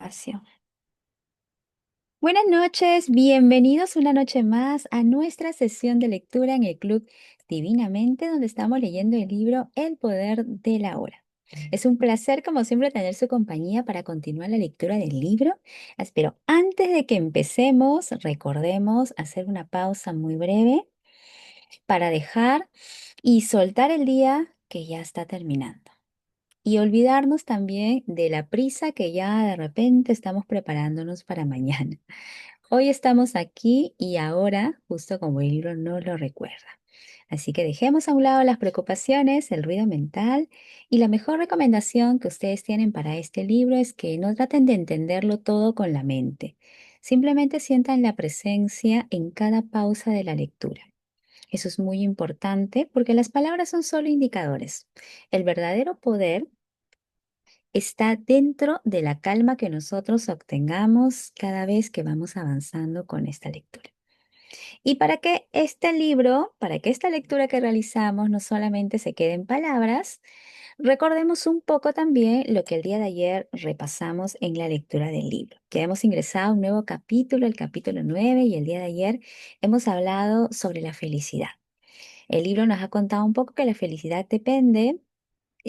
Espacio. Buenas noches, bienvenidos una noche más a nuestra sesión de lectura en el Club Divinamente, donde estamos leyendo el libro El Poder de la Hora. Es un placer, como siempre, tener su compañía para continuar la lectura del libro. Pero antes de que empecemos, recordemos hacer una pausa muy breve para dejar y soltar el día que ya está terminando. Y olvidarnos también de la prisa que ya de repente estamos preparándonos para mañana. Hoy estamos aquí y ahora, justo como el libro nos lo recuerda. Así que dejemos a un lado las preocupaciones, el ruido mental y la mejor recomendación que ustedes tienen para este libro es que no traten de entenderlo todo con la mente. Simplemente sientan la presencia en cada pausa de la lectura. Eso es muy importante porque las palabras son solo indicadores. El verdadero poder está dentro de la calma que nosotros obtengamos cada vez que vamos avanzando con esta lectura. Y para que este libro, para que esta lectura que realizamos no solamente se quede en palabras, recordemos un poco también lo que el día de ayer repasamos en la lectura del libro, que hemos ingresado a un nuevo capítulo, el capítulo 9, y el día de ayer hemos hablado sobre la felicidad. El libro nos ha contado un poco que la felicidad depende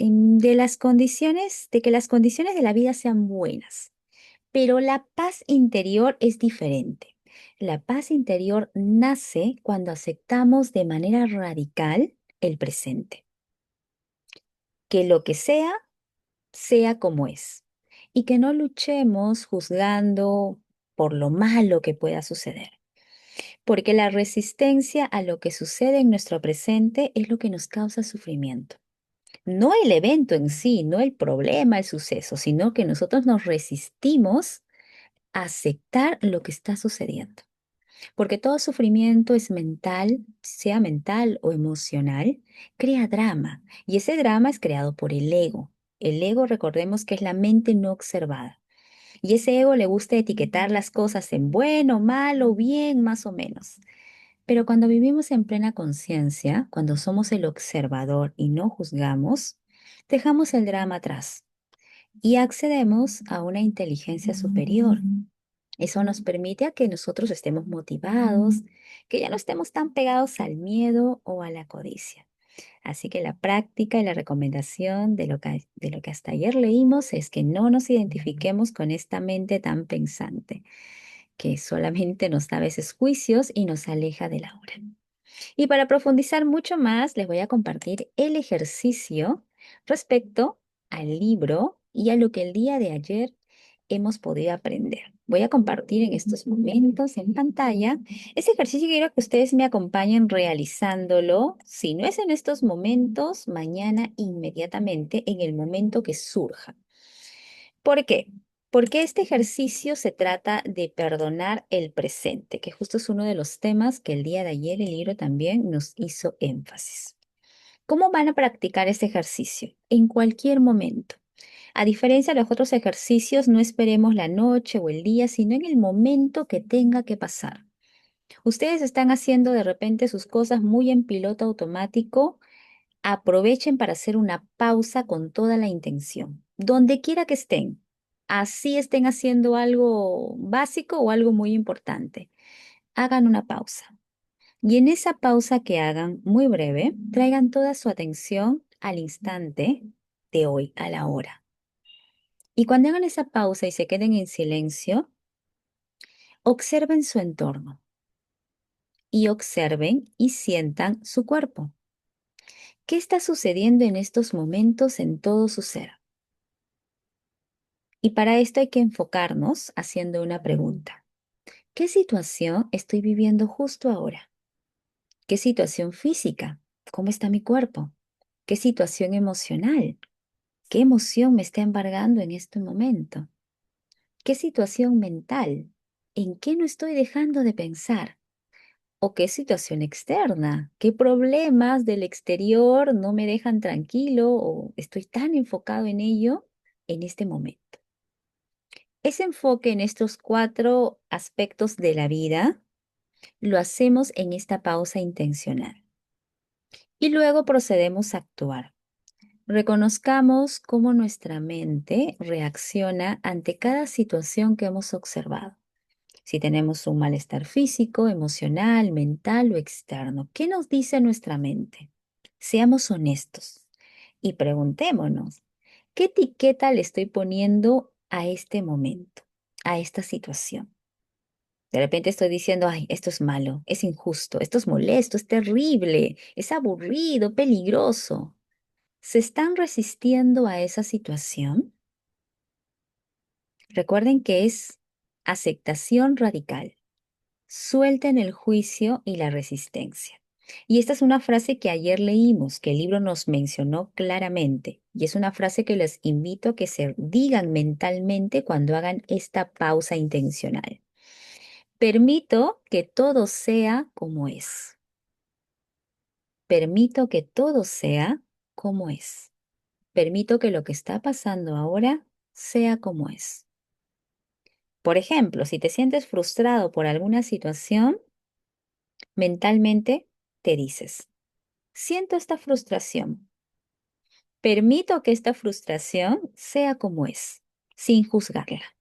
de las condiciones, de que las condiciones de la vida sean buenas. Pero la paz interior es diferente. La paz interior nace cuando aceptamos de manera radical el presente, que lo que sea, sea como es, y que no luchemos juzgando por lo malo que pueda suceder, porque la resistencia a lo que sucede en nuestro presente es lo que nos causa sufrimiento. No el evento en sí, no el problema, el suceso, sino que nosotros nos resistimos a aceptar lo que está sucediendo. Porque todo sufrimiento es mental, sea mental o emocional, crea drama. Y ese drama es creado por el ego. El ego, recordemos que es la mente no observada. Y ese ego le gusta etiquetar las cosas en bueno, malo, bien, más o menos. Pero cuando vivimos en plena conciencia, cuando somos el observador y no juzgamos, dejamos el drama atrás y accedemos a una inteligencia superior. Eso nos permite a que nosotros estemos motivados, que ya no estemos tan pegados al miedo o a la codicia. Así que la práctica y la recomendación de lo que hasta ayer leímos es que no nos identifiquemos con esta mente tan pensante, que solamente nos da a veces juicios y nos aleja de la hora. Y para profundizar mucho más, les voy a compartir el ejercicio respecto al libro y a lo que el día de ayer hemos podido aprender. Voy a compartir en estos momentos en pantalla ese ejercicio y quiero que ustedes me acompañen realizándolo. Si no es en estos momentos, mañana inmediatamente en el momento que surja. ¿Por qué? Porque este ejercicio se trata de perdonar el presente, que justo es uno de los temas que el día de ayer el libro también nos hizo énfasis. ¿Cómo van a practicar este ejercicio? En cualquier momento. A diferencia de los otros ejercicios, no esperemos la noche o el día, sino en el momento que tenga que pasar. Ustedes están haciendo de repente sus cosas muy en piloto automático. Aprovechen para hacer una pausa con toda la intención, donde quiera que estén. Así estén haciendo algo básico o algo muy importante. Hagan una pausa. Y en esa pausa que hagan, muy breve, traigan toda su atención al instante de hoy, a la hora. Y cuando hagan esa pausa y se queden en silencio, observen su entorno y observen y sientan su cuerpo. ¿Qué está sucediendo en estos momentos en todo su ser? Y para esto hay que enfocarnos haciendo una pregunta. ¿Qué situación estoy viviendo justo ahora? ¿Qué situación física? ¿Cómo está mi cuerpo? ¿Qué situación emocional? ¿Qué emoción me está embargando en este momento? ¿Qué situación mental? ¿En qué no estoy dejando de pensar? ¿O qué situación externa? ¿Qué problemas del exterior no me dejan tranquilo o estoy tan enfocado en ello en este momento? Ese enfoque en estos cuatro aspectos de la vida lo hacemos en esta pausa intencional y luego procedemos a actuar. Reconozcamos cómo nuestra mente reacciona ante cada situación que hemos observado. Si tenemos un malestar físico, emocional, mental o externo, ¿qué nos dice nuestra mente? Seamos honestos y preguntémonos, ¿qué etiqueta le estoy poniendo a este momento, a esta situación? De repente estoy diciendo, ay, esto es malo, es injusto, esto es molesto, es terrible, es aburrido, peligroso. ¿Se están resistiendo a esa situación? Recuerden que es aceptación radical. Suelten el juicio y la resistencia. Y esta es una frase que ayer leímos, que el libro nos mencionó claramente. Y es una frase que les invito a que se digan mentalmente cuando hagan esta pausa intencional. Permito que todo sea como es. Permito que todo sea como es. Permito que lo que está pasando ahora sea como es. Por ejemplo, si te sientes frustrado por alguna situación, mentalmente te dices, siento esta frustración. Permito que esta frustración sea como es, sin juzgarla.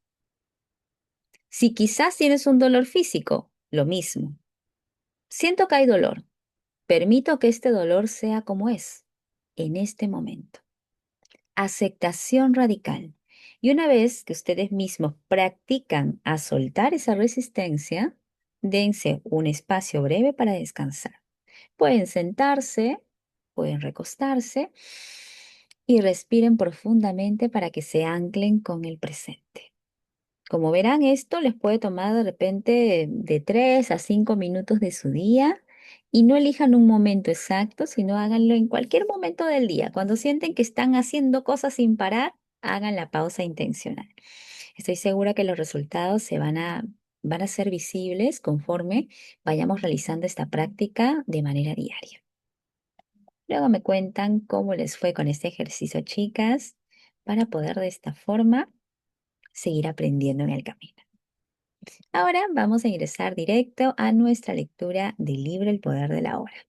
Si quizás tienes un dolor físico, lo mismo. Siento que hay dolor. Permito que este dolor sea como es, en este momento. Aceptación radical. Y una vez que ustedes mismos practican a soltar esa resistencia, dense un espacio breve para descansar. Pueden sentarse, pueden recostarse y respiren profundamente para que se anclen con el presente. Como verán, esto les puede tomar de repente de 3 a 5 minutos de su día y no elijan un momento exacto, sino háganlo en cualquier momento del día. Cuando sienten que están haciendo cosas sin parar, hagan la pausa intencional. Estoy segura que los resultados van a ser visibles conforme vayamos realizando esta práctica de manera diaria. Luego me cuentan cómo les fue con este ejercicio, chicas, para poder de esta forma seguir aprendiendo en el camino. Ahora vamos a ingresar directo a nuestra lectura del libro El Poder de la Hora.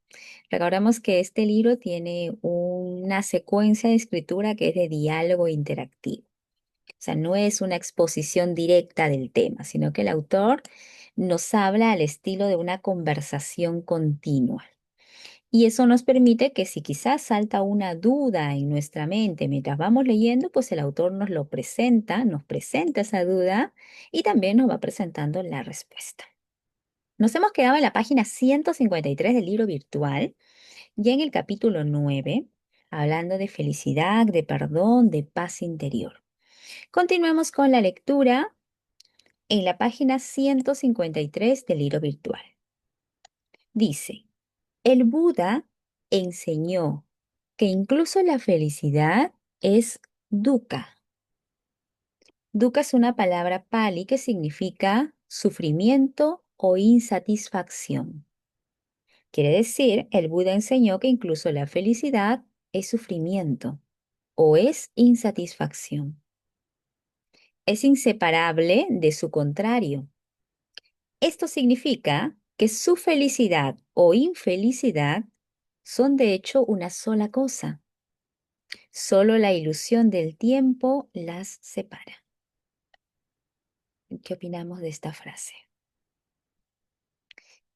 Recordamos que este libro tiene una secuencia de escritura que es de diálogo interactivo. O sea, no es una exposición directa del tema, sino que el autor nos habla al estilo de una conversación continua. Y eso nos permite que si quizás salta una duda en nuestra mente mientras vamos leyendo, pues el autor nos lo presenta, nos presenta esa duda y también nos va presentando la respuesta. Nos hemos quedado en la página 153 del libro virtual, ya en el capítulo 9, hablando de felicidad, de perdón, de paz interior. Continuemos con la lectura en la página 153 del libro virtual. Dice, el Buda enseñó que incluso la felicidad es dukkha. Dukkha es una palabra pali que significa sufrimiento o insatisfacción. Quiere decir, el Buda enseñó que incluso la felicidad es sufrimiento o es insatisfacción. Es inseparable de su contrario. Esto significa que su felicidad o infelicidad son de hecho una sola cosa. Solo la ilusión del tiempo las separa. ¿Qué opinamos de esta frase?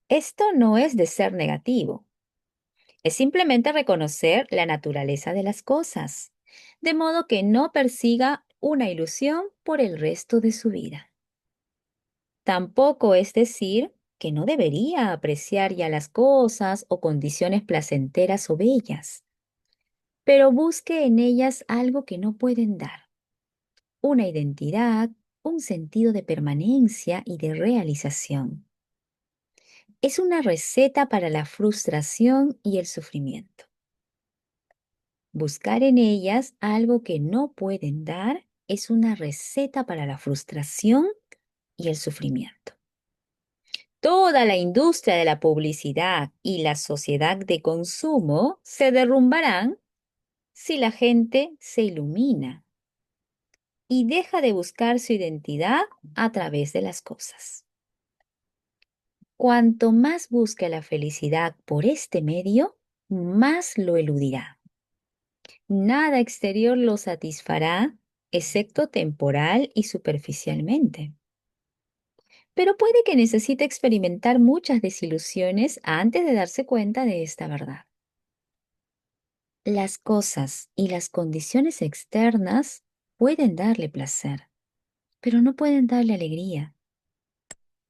Esto no es de ser negativo, es simplemente reconocer la naturaleza de las cosas, de modo que no persiga una ilusión por el resto de su vida. Tampoco es decir que no debería apreciar ya las cosas o condiciones placenteras o bellas, pero busque en ellas algo que no pueden dar, una identidad, un sentido de permanencia y de realización. Es una receta para la frustración y el sufrimiento. Buscar en ellas algo que no pueden dar es una receta para la frustración y el sufrimiento. Toda la industria de la publicidad y la sociedad de consumo se derrumbarán si la gente se ilumina y deja de buscar su identidad a través de las cosas. Cuanto más busque la felicidad por este medio, más lo eludirá. Nada exterior lo satisfará, excepto temporal y superficialmente. Pero puede que necesite experimentar muchas desilusiones antes de darse cuenta de esta verdad. Las cosas y las condiciones externas pueden darle placer, pero no pueden darle alegría.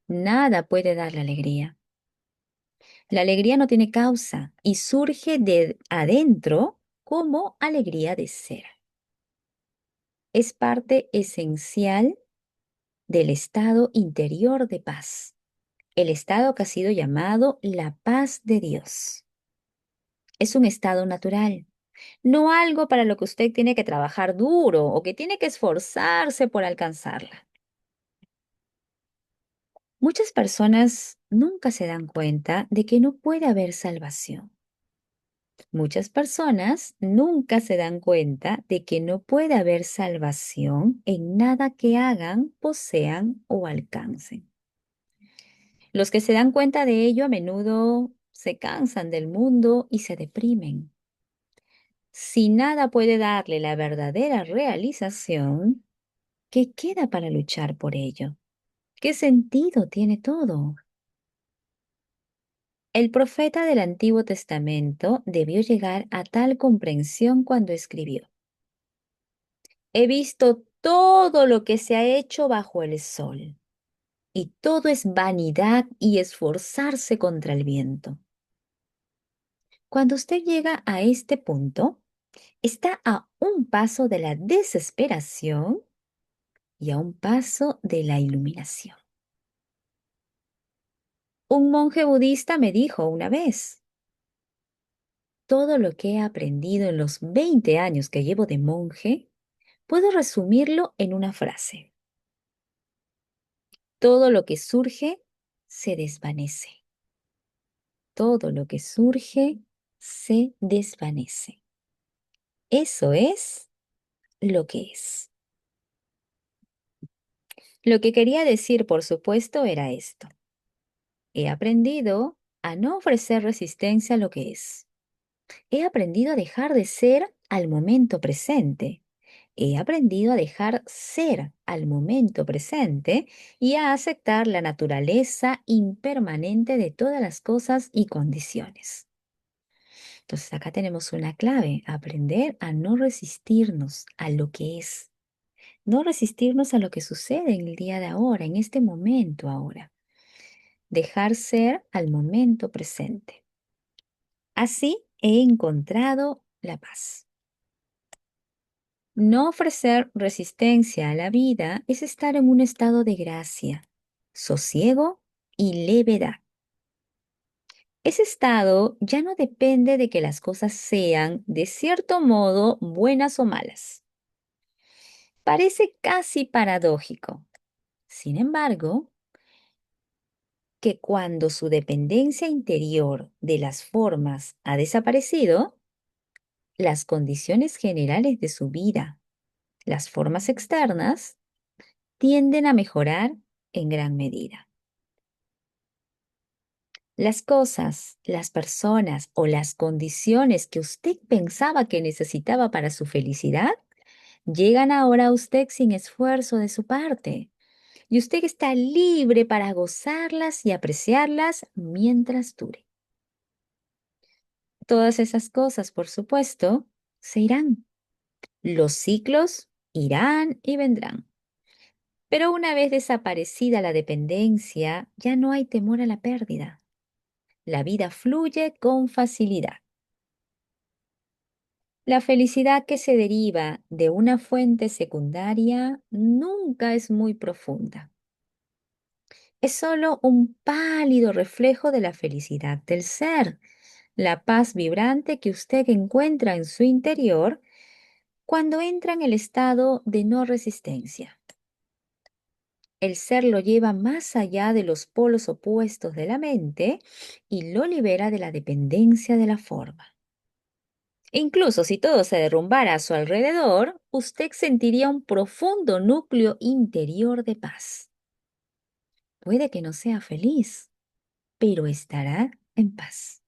Nada puede darle alegría. La alegría no tiene causa y surge de adentro como alegría de ser. Es parte esencial del estado interior de paz, el estado que ha sido llamado la paz de Dios. Es un estado natural, no algo para lo que usted tiene que trabajar duro o que tiene que esforzarse por alcanzarla. Muchas personas nunca se dan cuenta de que no puede haber salvación. Muchas personas nunca se dan cuenta de que no puede haber salvación en nada que hagan, posean o alcancen. Los que se dan cuenta de ello a menudo se cansan del mundo y se deprimen. Si nada puede darle la verdadera realización, ¿qué queda para luchar por ello? ¿Qué sentido tiene todo? El profeta del Antiguo Testamento debió llegar a tal comprensión cuando escribió: He visto todo lo que se ha hecho bajo el sol, y todo es vanidad y esforzarse contra el viento. Cuando usted llega a este punto, está a un paso de la desesperación y a un paso de la iluminación. Un monje budista me dijo una vez: todo lo que he aprendido en los 20 años que llevo de monje, puedo resumirlo en una frase: todo lo que surge se desvanece. Todo lo que surge se desvanece. Eso es lo que es. Lo que quería decir, por supuesto, era esto: he aprendido a no ofrecer resistencia a lo que es. He aprendido a dejar de ser al momento presente. He aprendido a dejar ser al momento presente y a aceptar la naturaleza impermanente de todas las cosas y condiciones. Entonces acá tenemos una clave: aprender a no resistirnos a lo que es, no resistirnos a lo que sucede en el día de ahora, en este momento ahora. Dejar ser al momento presente. Así he encontrado la paz. No ofrecer resistencia a la vida es estar en un estado de gracia, sosiego y levedad. Ese estado ya no depende de que las cosas sean, de cierto modo, buenas o malas. Parece casi paradójico, sin embargo, que cuando su dependencia interior de las formas ha desaparecido, las condiciones generales de su vida, las formas externas, tienden a mejorar en gran medida. Las cosas, las personas o las condiciones que usted pensaba que necesitaba para su felicidad llegan ahora a usted sin esfuerzo de su parte, y usted está libre para gozarlas y apreciarlas mientras dure. Todas esas cosas, por supuesto, se irán. Los ciclos irán y vendrán. Pero una vez desaparecida la dependencia, ya no hay temor a la pérdida. La vida fluye con facilidad. La felicidad que se deriva de una fuente secundaria nunca es muy profunda. Es solo un pálido reflejo de la felicidad del ser, la paz vibrante que usted encuentra en su interior cuando entra en el estado de no resistencia. El ser lo lleva más allá de los polos opuestos de la mente y lo libera de la dependencia de la forma. Incluso si todo se derrumbara a su alrededor, usted sentiría un profundo núcleo interior de paz. Puede que no sea feliz, pero estará en paz.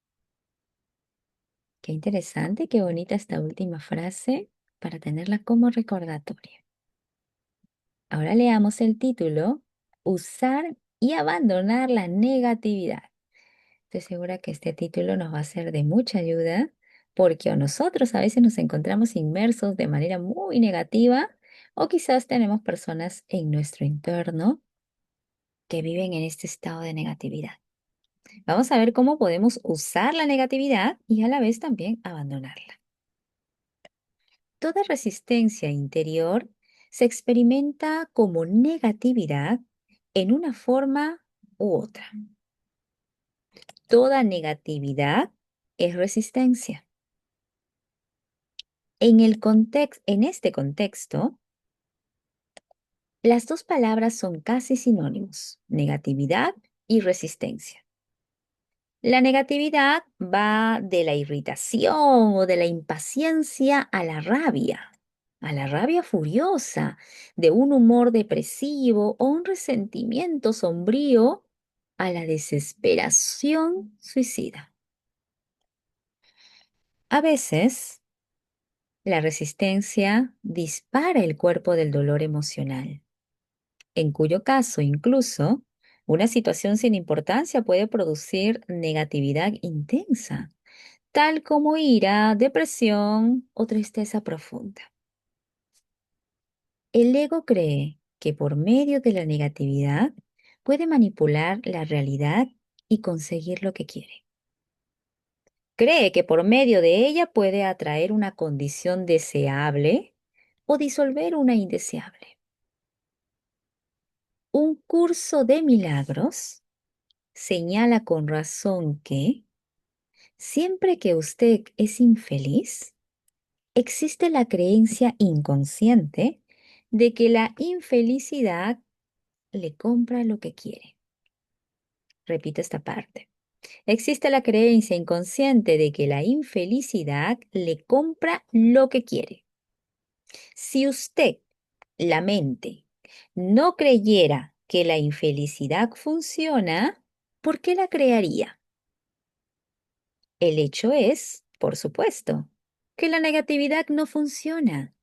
Qué interesante, qué bonita esta última frase para tenerla como recordatorio. Ahora leamos el título, Usar y abandonar la negatividad. Estoy segura que este título nos va a ser de mucha ayuda porque o nosotros a veces nos encontramos inmersos de manera muy negativa o quizás tenemos personas en nuestro entorno que viven en este estado de negatividad. Vamos a ver cómo podemos usar la negatividad y a la vez también abandonarla. Toda resistencia interior se experimenta como negatividad en una forma u otra. Toda negatividad es resistencia. En este contexto, las dos palabras son casi sinónimos, negatividad y resistencia. La negatividad va de la irritación o de la impaciencia a la rabia furiosa, de un humor depresivo o un resentimiento sombrío, a la desesperación suicida. A veces, la resistencia dispara el cuerpo del dolor emocional, en cuyo caso incluso una situación sin importancia puede producir negatividad intensa, tal como ira, depresión o tristeza profunda. El ego cree que por medio de la negatividad puede manipular la realidad y conseguir lo que quiere. Cree que por medio de ella puede atraer una condición deseable o disolver una indeseable. Un curso de milagros señala con razón que siempre que usted es infeliz, existe la creencia inconsciente de que la infelicidad le compra lo que quiere. Repito esta parte. Existe la creencia inconsciente de que la infelicidad le compra lo que quiere. Si usted, la mente, no creyera que la infelicidad funciona, ¿por qué la crearía? El hecho es, por supuesto, que la negatividad no funciona.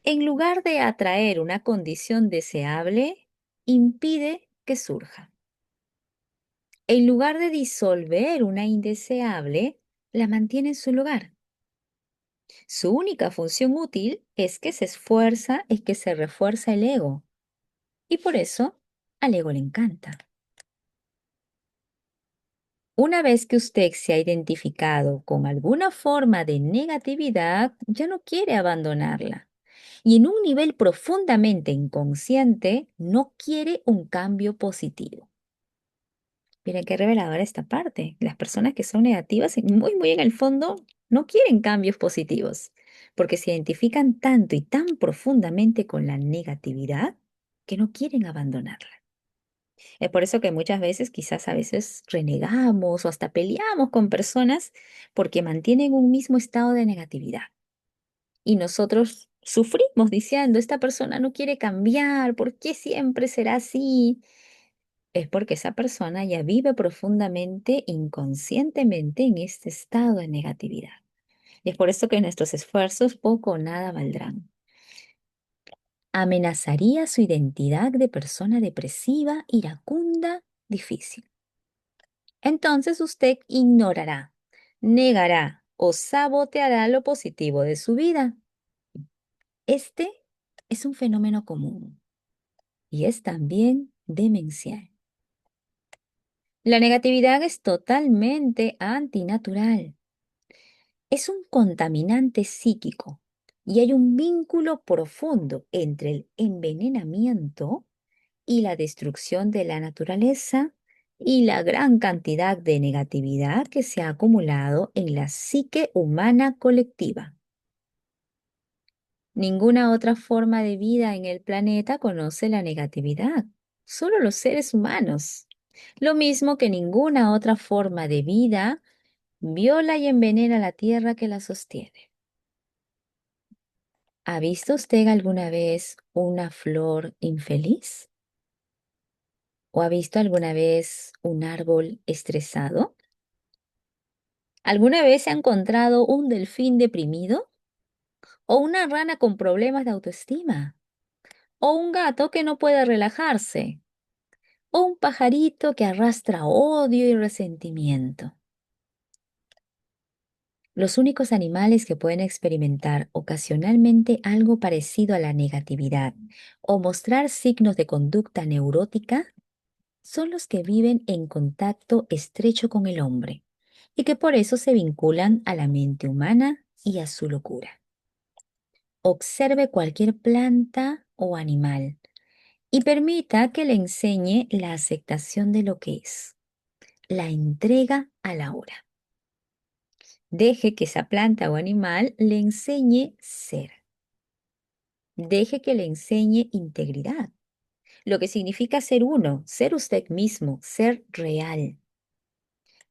En lugar de atraer una condición deseable, impide que surja. En lugar de disolver una indeseable, la mantiene en su lugar. Su única función útil es que se refuerza el ego. Y por eso al ego le encanta. Una vez que usted se ha identificado con alguna forma de negatividad, ya no quiere abandonarla. Y en un nivel profundamente inconsciente, no quiere un cambio positivo. Miren qué reveladora esta parte. Las personas que son negativas, muy en el fondo, no quieren cambios positivos, porque se identifican tanto y tan profundamente con la negatividad que no quieren abandonarla. Es por eso que muchas veces, quizás a veces renegamos o hasta peleamos con personas porque mantienen un mismo estado de negatividad. Y nosotros sufrimos diciendo, esta persona no quiere cambiar, ¿por qué siempre será así? Es porque esa persona ya vive profundamente, inconscientemente en este estado de negatividad. Y es por eso que nuestros esfuerzos poco o nada valdrán. Amenazaría su identidad de persona depresiva, iracunda, difícil. Entonces usted ignorará, negará o saboteará lo positivo de su vida. Este es un fenómeno común y es también demencial. La negatividad es totalmente antinatural. Es un contaminante psíquico y hay un vínculo profundo entre el envenenamiento y la destrucción de la naturaleza y la gran cantidad de negatividad que se ha acumulado en la psique humana colectiva. Ninguna otra forma de vida en el planeta conoce la negatividad, solo los seres humanos. Lo mismo que ninguna otra forma de vida viola y envenena la tierra que la sostiene. ¿Ha visto usted alguna vez una flor infeliz? ¿O ha visto alguna vez un árbol estresado? ¿Alguna vez se ha encontrado un delfín deprimido? ¿O una rana con problemas de autoestima? ¿O un gato que no puede relajarse? ¿O un pajarito que arrastra odio y resentimiento? Los únicos animales que pueden experimentar ocasionalmente algo parecido a la negatividad o mostrar signos de conducta neurótica son los que viven en contacto estrecho con el hombre y que por eso se vinculan a la mente humana y a su locura. Observe cualquier planta o animal y permita que le enseñe la aceptación de lo que es, la entrega a la hora. Deje que esa planta o animal le enseñe ser. Deje que le enseñe integridad, lo que significa ser uno, ser usted mismo, ser real.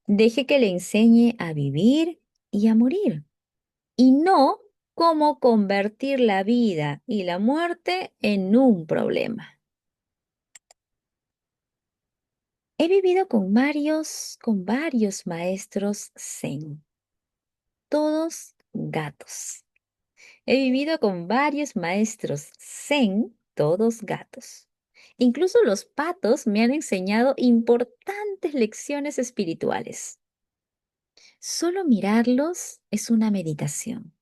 Deje que le enseñe a vivir y a morir, y no cómo convertir la vida y la muerte en un problema. He vivido con varios maestros zen, todos gatos. He vivido con varios maestros zen, todos gatos. Incluso los patos me han enseñado importantes lecciones espirituales. Solo mirarlos es una meditación.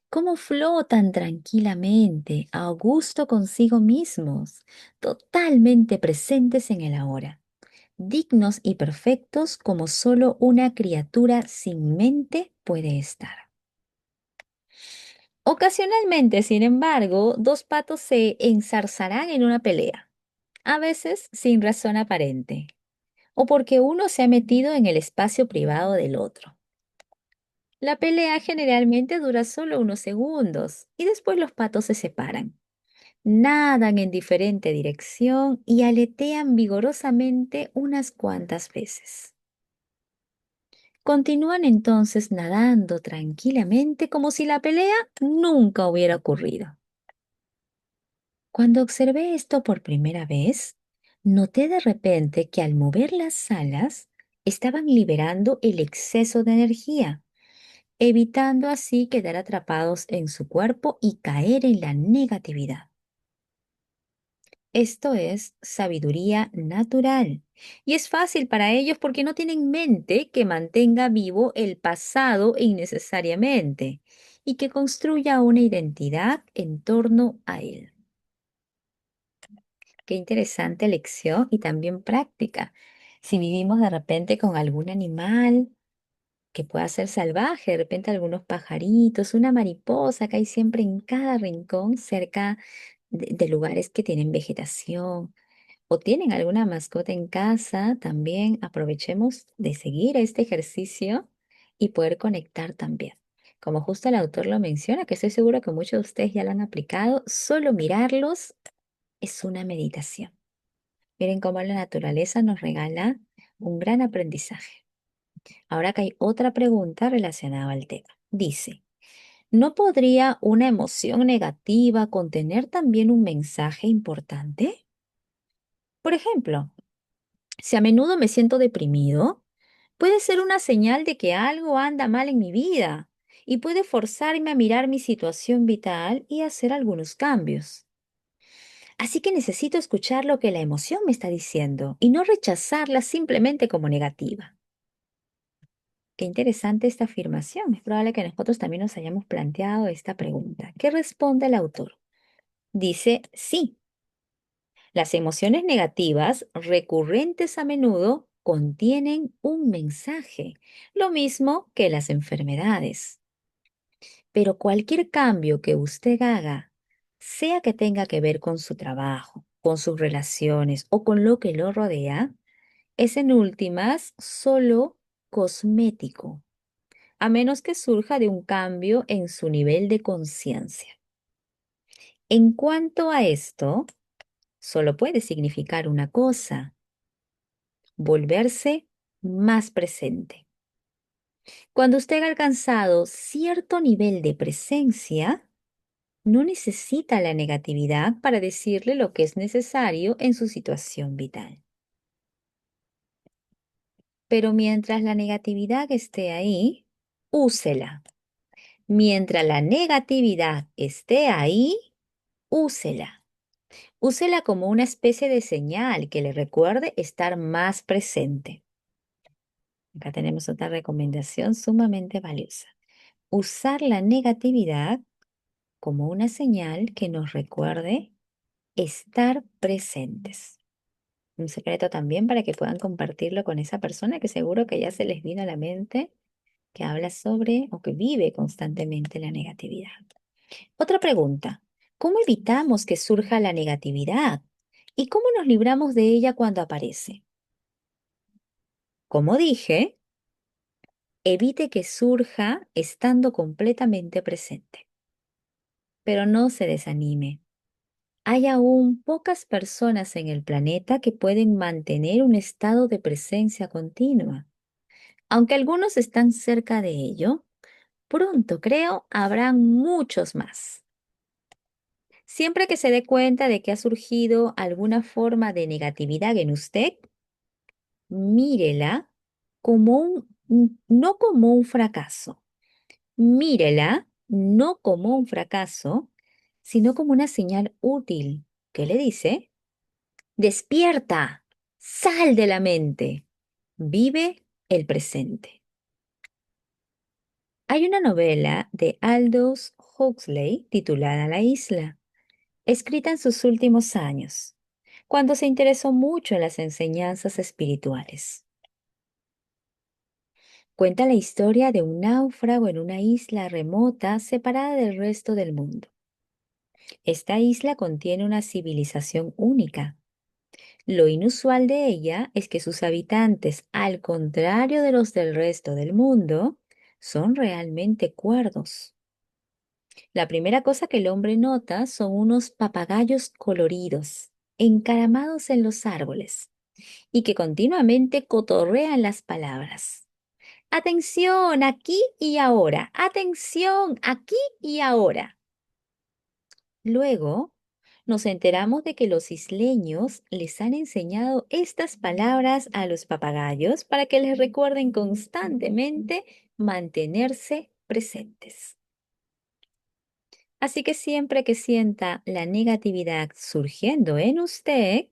Cómo flotan tranquilamente, a gusto consigo mismos, totalmente presentes en el ahora, dignos y perfectos como solo una criatura sin mente puede estar. Ocasionalmente, sin embargo, dos patos se ensarzarán en una pelea, a veces sin razón aparente, o porque uno se ha metido en el espacio privado del otro. La pelea generalmente dura solo unos segundos y después los patos se separan. Nadan en diferente dirección y aletean vigorosamente unas cuantas veces. Continúan entonces nadando tranquilamente como si la pelea nunca hubiera ocurrido. Cuando observé esto por primera vez, noté de repente que al mover las alas estaban liberando el exceso de energía, evitando así quedar atrapados en su cuerpo y caer en la negatividad. Esto es sabiduría natural. Y es fácil para ellos porque no tienen mente que mantenga vivo el pasado innecesariamente y que construya una identidad en torno a él. Qué interesante lección y también práctica. Si vivimos de repente con algún animal que pueda ser salvaje, de repente algunos pajaritos, una mariposa que hay siempre en cada rincón cerca de lugares que tienen vegetación o tienen alguna mascota en casa, también aprovechemos de seguir este ejercicio y poder conectar también. Como justo el autor lo menciona, que estoy seguro que muchos de ustedes ya lo han aplicado, solo mirarlos es una meditación. Miren cómo la naturaleza nos regala un gran aprendizaje. Ahora acá hay otra pregunta relacionada al tema. Dice, ¿no podría una emoción negativa contener también un mensaje importante? Por ejemplo, si a menudo me siento deprimido, puede ser una señal de que algo anda mal en mi vida y puede forzarme a mirar mi situación vital y hacer algunos cambios. Así que necesito escuchar lo que la emoción me está diciendo y no rechazarla simplemente como negativa. Qué interesante esta afirmación. Es probable que nosotros también nos hayamos planteado esta pregunta. ¿Qué responde el autor? Dice, sí, las emociones negativas recurrentes a menudo contienen un mensaje, lo mismo que las enfermedades. Pero cualquier cambio que usted haga, sea que tenga que ver con su trabajo, con sus relaciones o con lo que lo rodea, es en últimas solo cosmético, a menos que surja de un cambio en su nivel de conciencia. En cuanto a esto, solo puede significar una cosa: volverse más presente. Cuando usted ha alcanzado cierto nivel de presencia, no necesita la negatividad para decirle lo que es necesario en su situación vital. Pero mientras la negatividad esté ahí, úsela. Mientras la negatividad esté ahí, úsela. Úsela como una especie de señal que le recuerde estar más presente. Acá tenemos otra recomendación sumamente valiosa. Usar la negatividad como una señal que nos recuerde estar presentes. Un secreto también para que puedan compartirlo con esa persona que seguro que ya se les vino a la mente, que habla sobre o que vive constantemente la negatividad. Otra pregunta, ¿cómo evitamos que surja la negatividad? ¿Y cómo nos libramos de ella cuando aparece? Como dije, evite que surja estando completamente presente. Pero no se desanime. Hay aún pocas personas en el planeta que pueden mantener un estado de presencia continua. Aunque algunos están cerca de ello, pronto creo habrán muchos más. Siempre que se dé cuenta de que ha surgido alguna forma de negatividad en usted, mírela como no como un fracaso. Mírela no como un fracaso, sino como una señal útil que le dice, despierta, sal de la mente, vive el presente. Hay una novela de Aldous Huxley titulada La isla, escrita en sus últimos años, cuando se interesó mucho en las enseñanzas espirituales. Cuenta la historia de un náufrago en una isla remota separada del resto del mundo. Esta isla contiene una civilización única. Lo inusual de ella es que sus habitantes, al contrario de los del resto del mundo, son realmente cuerdos. La primera cosa que el hombre nota son unos papagayos coloridos, encaramados en los árboles, y que continuamente cotorrean las palabras. Atención, aquí y ahora. Atención, aquí y ahora. Luego, nos enteramos de que los isleños les han enseñado estas palabras a los papagayos para que les recuerden constantemente mantenerse presentes. Así que siempre que sienta la negatividad surgiendo en usted,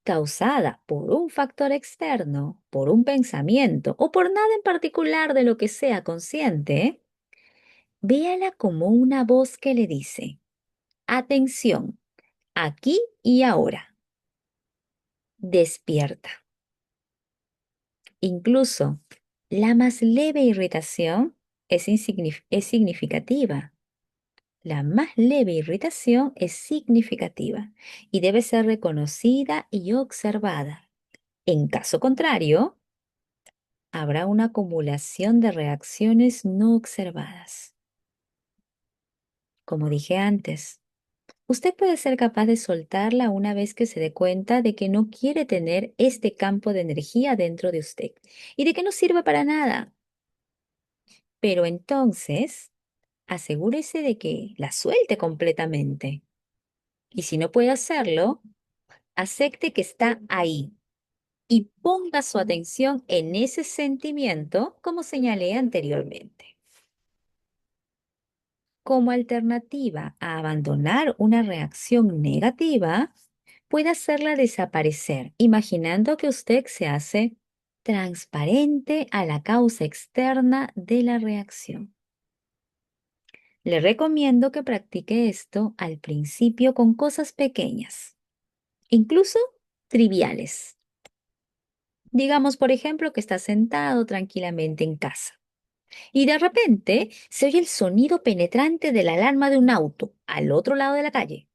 causada por un factor externo, por un pensamiento o por nada en particular de lo que sea consciente, véala como una voz que le dice, atención, aquí y ahora, despierta. Incluso la más leve irritación es significativa. La más leve irritación es significativa y debe ser reconocida y observada. En caso contrario, habrá una acumulación de reacciones no observadas. Como dije antes, usted puede ser capaz de soltarla una vez que se dé cuenta de que no quiere tener este campo de energía dentro de usted y de que no sirve para nada. Pero entonces, asegúrese de que la suelte completamente. Y si no puede hacerlo, acepte que está ahí y ponga su atención en ese sentimiento como señalé anteriormente. Como alternativa a abandonar una reacción negativa, puede hacerla desaparecer, imaginando que usted se hace transparente a la causa externa de la reacción. Le recomiendo que practique esto al principio con cosas pequeñas, incluso triviales. Digamos, por ejemplo, que está sentado tranquilamente en casa y de repente se oye el sonido penetrante de la alarma de un auto al otro lado de la calle.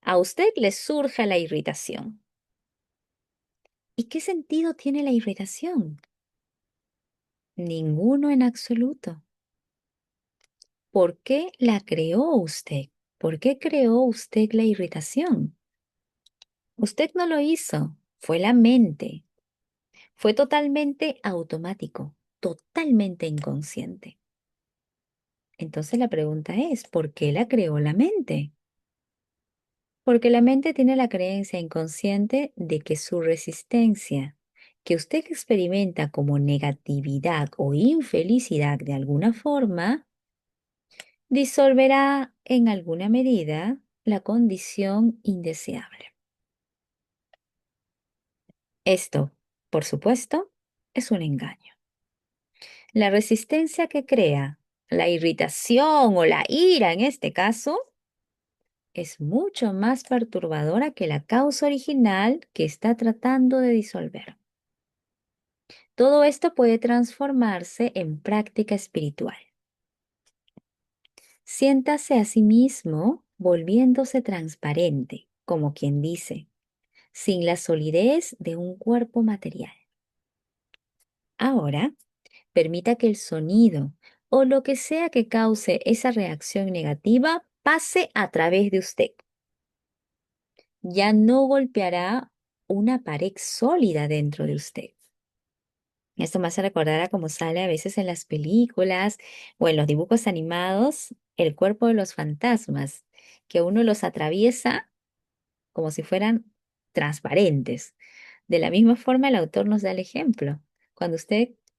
A usted le surge la irritación. ¿Y qué sentido tiene la irritación? Ninguno en absoluto. ¿Por qué la creó usted? ¿Por qué creó usted la irritación? Usted no lo hizo, fue la mente. Fue totalmente automático, totalmente inconsciente. Entonces la pregunta es, ¿por qué la creó la mente? Porque la mente tiene la creencia inconsciente de que su resistencia que usted experimenta como negatividad o infelicidad de alguna forma, disolverá en alguna medida la condición indeseable. Esto, por supuesto, es un engaño. La resistencia que crea, la irritación o la ira en este caso, es mucho más perturbadora que la causa original que está tratando de disolver. Todo esto puede transformarse en práctica espiritual. Siéntase a sí mismo volviéndose transparente, como quien dice, sin la solidez de un cuerpo material. Ahora, permita que el sonido o lo que sea que cause esa reacción negativa pase a través de usted. Ya no golpeará una pared sólida dentro de usted. Esto me hace recordar a cómo sale a veces en las películas o en los dibujos animados el cuerpo de los fantasmas, que uno los atraviesa como si fueran transparentes. De la misma forma, el autor nos da el ejemplo. Cuando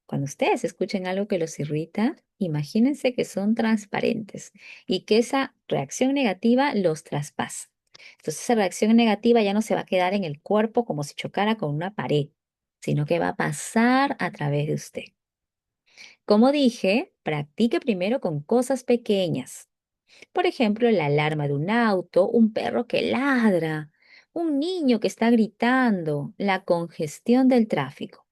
cuando ustedes escuchen algo que los irrita, imagínense que son transparentes y que esa reacción negativa los traspasa. Entonces, esa reacción negativa ya no se va a quedar en el cuerpo como si chocara con una pared, sino que va a pasar a través de usted. Como dije, practique primero con cosas pequeñas. Por ejemplo, la alarma de un auto, un perro que ladra, un niño que está gritando, la congestión del tráfico.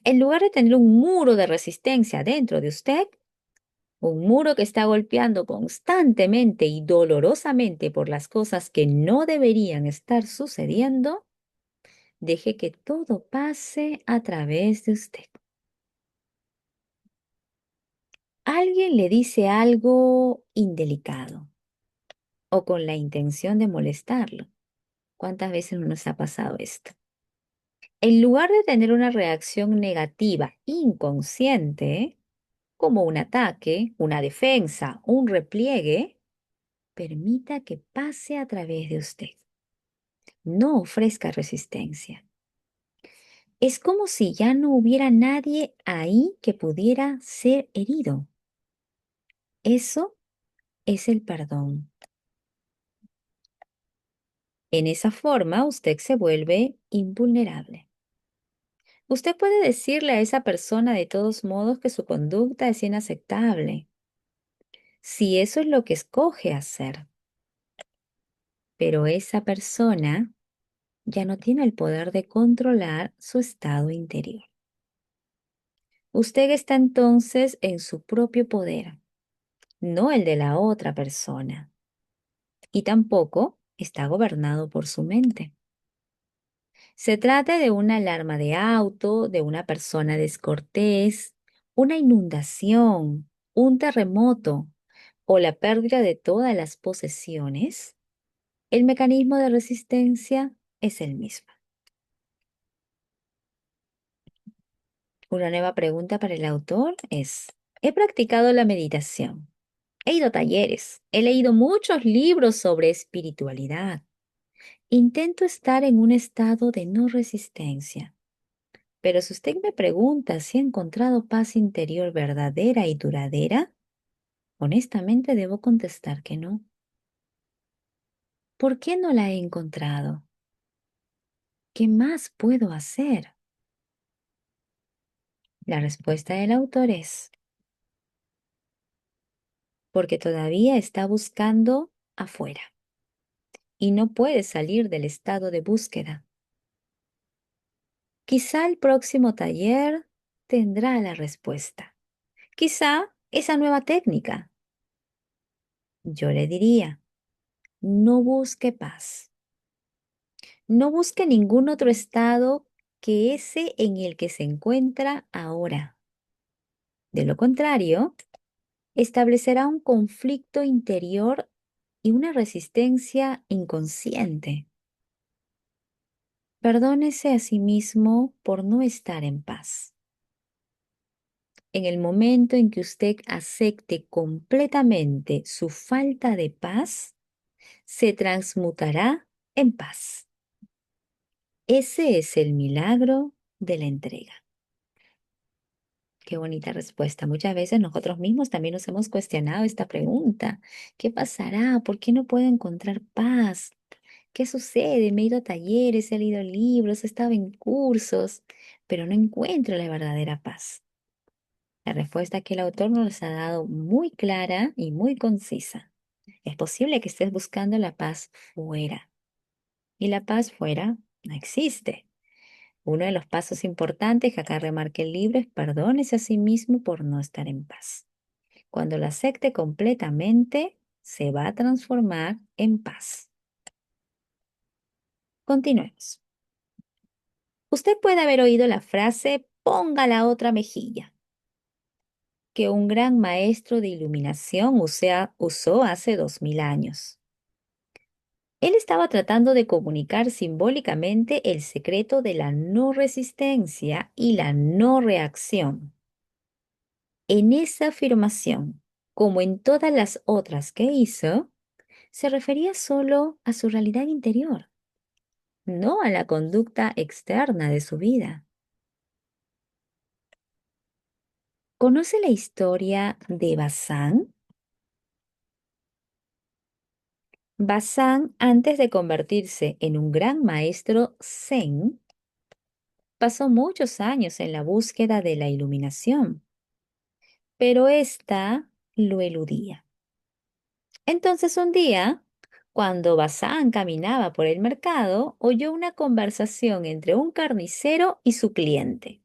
En lugar de tener un muro de resistencia dentro de usted, un muro que está golpeando constantemente y dolorosamente por las cosas que no deberían estar sucediendo, deje que todo pase a través de usted. Alguien le dice algo indelicado o con la intención de molestarlo. ¿Cuántas veces no nos ha pasado esto? En lugar de tener una reacción negativa inconsciente, como un ataque, una defensa, un repliegue, permita que pase a través de usted. No ofrezca resistencia. Es como si ya no hubiera nadie ahí que pudiera ser herido. Eso es el perdón. En esa forma usted se vuelve invulnerable. Usted puede decirle a esa persona de todos modos que su conducta es inaceptable, si eso es lo que escoge hacer, pero esa persona ya no tiene el poder de controlar su estado interior. Usted está entonces en su propio poder, no el de la otra persona, y tampoco está gobernado por su mente. Se trata de una alarma de auto, de una persona descortés, una inundación, un terremoto o la pérdida de todas las posesiones. El mecanismo de resistencia es el mismo. Una nueva pregunta para el autor es, he practicado la meditación, he ido a talleres, he leído muchos libros sobre espiritualidad. Intento estar en un estado de no resistencia. Pero si usted me pregunta si he encontrado paz interior verdadera y duradera, honestamente debo contestar que no. ¿Por qué no la he encontrado? ¿Qué más puedo hacer? La respuesta del autor es, porque todavía está buscando afuera y no puede salir del estado de búsqueda. Quizá el próximo taller tendrá la respuesta. Quizá esa nueva técnica. Yo le diría, no busque paz. No busque ningún otro estado que ese en el que se encuentra ahora. De lo contrario, establecerá un conflicto interior y una resistencia inconsciente. Perdónese a sí mismo por no estar en paz. En el momento en que usted acepte completamente su falta de paz, se transmutará en paz. Ese es el milagro de la entrega. Qué bonita respuesta. Muchas veces nosotros mismos también nos hemos cuestionado esta pregunta. ¿Qué pasará? ¿Por qué no puedo encontrar paz? ¿Qué sucede? Me he ido a talleres, he leído libros, he estado en cursos, pero no encuentro la verdadera paz. La respuesta que el autor nos ha dado muy clara y muy concisa. Es posible que estés buscando la paz fuera, y la paz fuera no existe. Uno de los pasos importantes que acá remarca el libro es perdónese a sí mismo por no estar en paz. Cuando la acepte completamente, se va a transformar en paz. Continuemos. Usted puede haber oído la frase ponga la otra mejilla, que un gran maestro de iluminación usó hace 2000 años. Él estaba tratando de comunicar simbólicamente el secreto de la no resistencia y la no reacción. En esa afirmación, como en todas las otras que hizo, se refería solo a su realidad interior, no a la conducta externa de su vida. ¿Conoce la historia de Bazán? Bazán, antes de convertirse en un gran maestro Zen, pasó muchos años en la búsqueda de la iluminación, pero ésta lo eludía. Entonces un día, cuando Bazán caminaba por el mercado, oyó una conversación entre un carnicero y su cliente.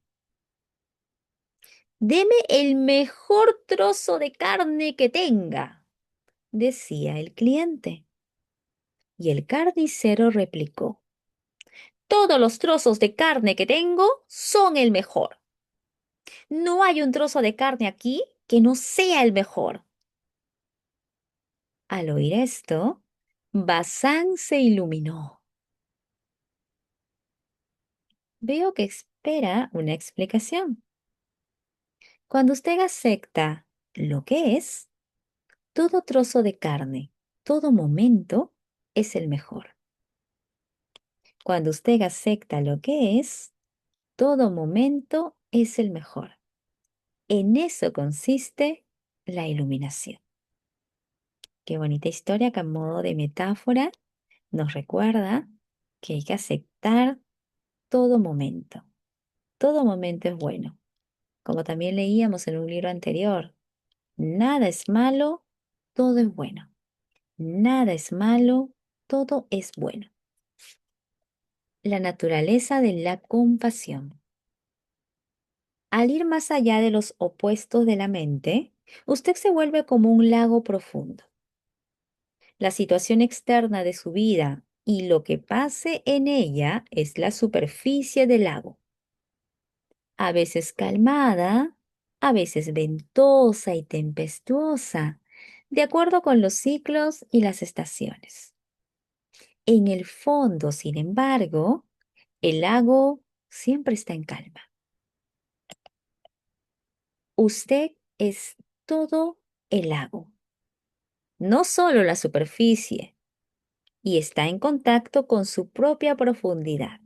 Deme el mejor trozo de carne que tenga, decía el cliente. Y el carnicero replicó, todos los trozos de carne que tengo son el mejor. No hay un trozo de carne aquí que no sea el mejor. Al oír esto, Bazán se iluminó. Veo que espera una explicación. Cuando usted acepta lo que es, todo trozo de carne, todo momento es el mejor. Cuando usted acepta lo que es, todo momento es el mejor. En eso consiste la iluminación. Qué bonita historia que a modo de metáfora nos recuerda que hay que aceptar todo momento. Todo momento es bueno. Como también leíamos en un libro anterior, nada es malo, todo es bueno. Nada es malo, todo es bueno. La naturaleza de la compasión. Al ir más allá de los opuestos de la mente, usted se vuelve como un lago profundo. La situación externa de su vida y lo que pase en ella es la superficie del lago, a veces calmada, a veces ventosa y tempestuosa, de acuerdo con los ciclos y las estaciones. En el fondo, sin embargo, el lago siempre está en calma. Usted es todo el lago, no solo la superficie, y está en contacto con su propia profundidad,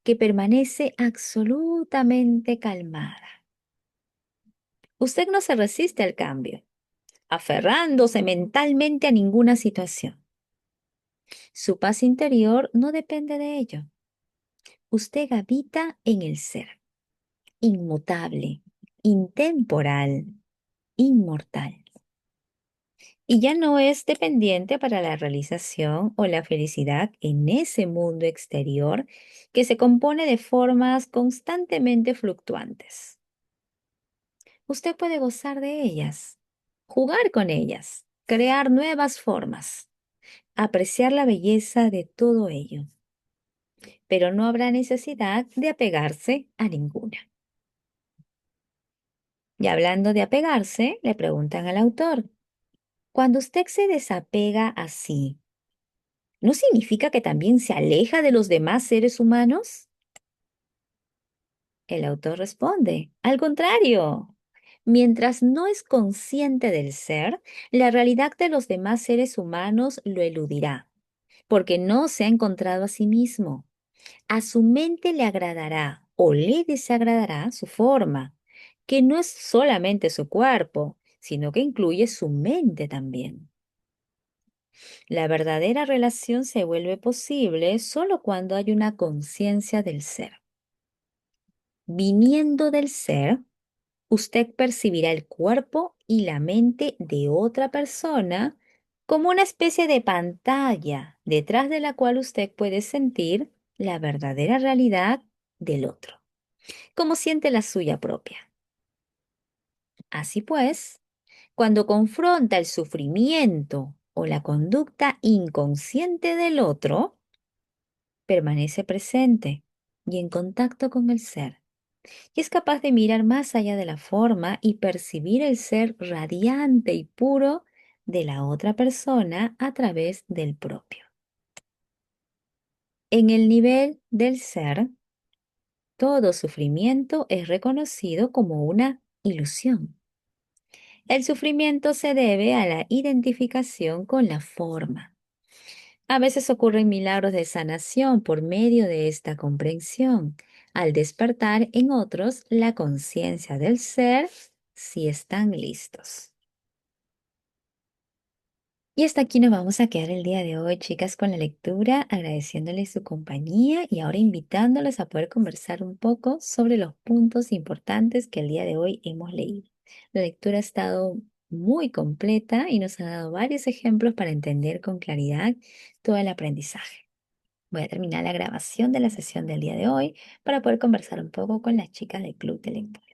que permanece absolutamente calmada. Usted no se resiste al cambio, aferrándose mentalmente a ninguna situación. Su paz interior no depende de ello. Usted habita en el ser, inmutable, intemporal, inmortal. Y ya no es dependiente para la realización o la felicidad en ese mundo exterior que se compone de formas constantemente fluctuantes. Usted puede gozar de ellas, jugar con ellas, crear nuevas formas, apreciar la belleza de todo ello, pero no habrá necesidad de apegarse a ninguna. Y hablando de apegarse, le preguntan al autor, cuando usted se desapega así, ¿no significa que también se aleja de los demás seres humanos? El autor responde, al contrario. Mientras no es consciente del ser, la realidad de los demás seres humanos lo eludirá, porque no se ha encontrado a sí mismo. A su mente le agradará o le desagradará su forma, que no es solamente su cuerpo, sino que incluye su mente también. La verdadera relación se vuelve posible solo cuando hay una conciencia del ser. Viniendo del ser, usted percibirá el cuerpo y la mente de otra persona como una especie de pantalla detrás de la cual usted puede sentir la verdadera realidad del otro, como siente la suya propia. Así pues, cuando confronta el sufrimiento o la conducta inconsciente del otro, permanece presente y en contacto con el ser, y es capaz de mirar más allá de la forma y percibir el ser radiante y puro de la otra persona a través del propio. En el nivel del ser, todo sufrimiento es reconocido como una ilusión. El sufrimiento se debe a la identificación con la forma. A veces ocurren milagros de sanación por medio de esta comprensión, al despertar en otros la conciencia del ser si están listos. Y hasta aquí nos vamos a quedar el día de hoy, chicas, con la lectura, agradeciéndoles su compañía y ahora invitándoles a poder conversar un poco sobre los puntos importantes que el día de hoy hemos leído. La lectura ha estado muy completa y nos ha dado varios ejemplos para entender con claridad todo el aprendizaje. Voy a terminar la grabación de la sesión del día de hoy para poder conversar un poco con las chicas del Club de Lectura.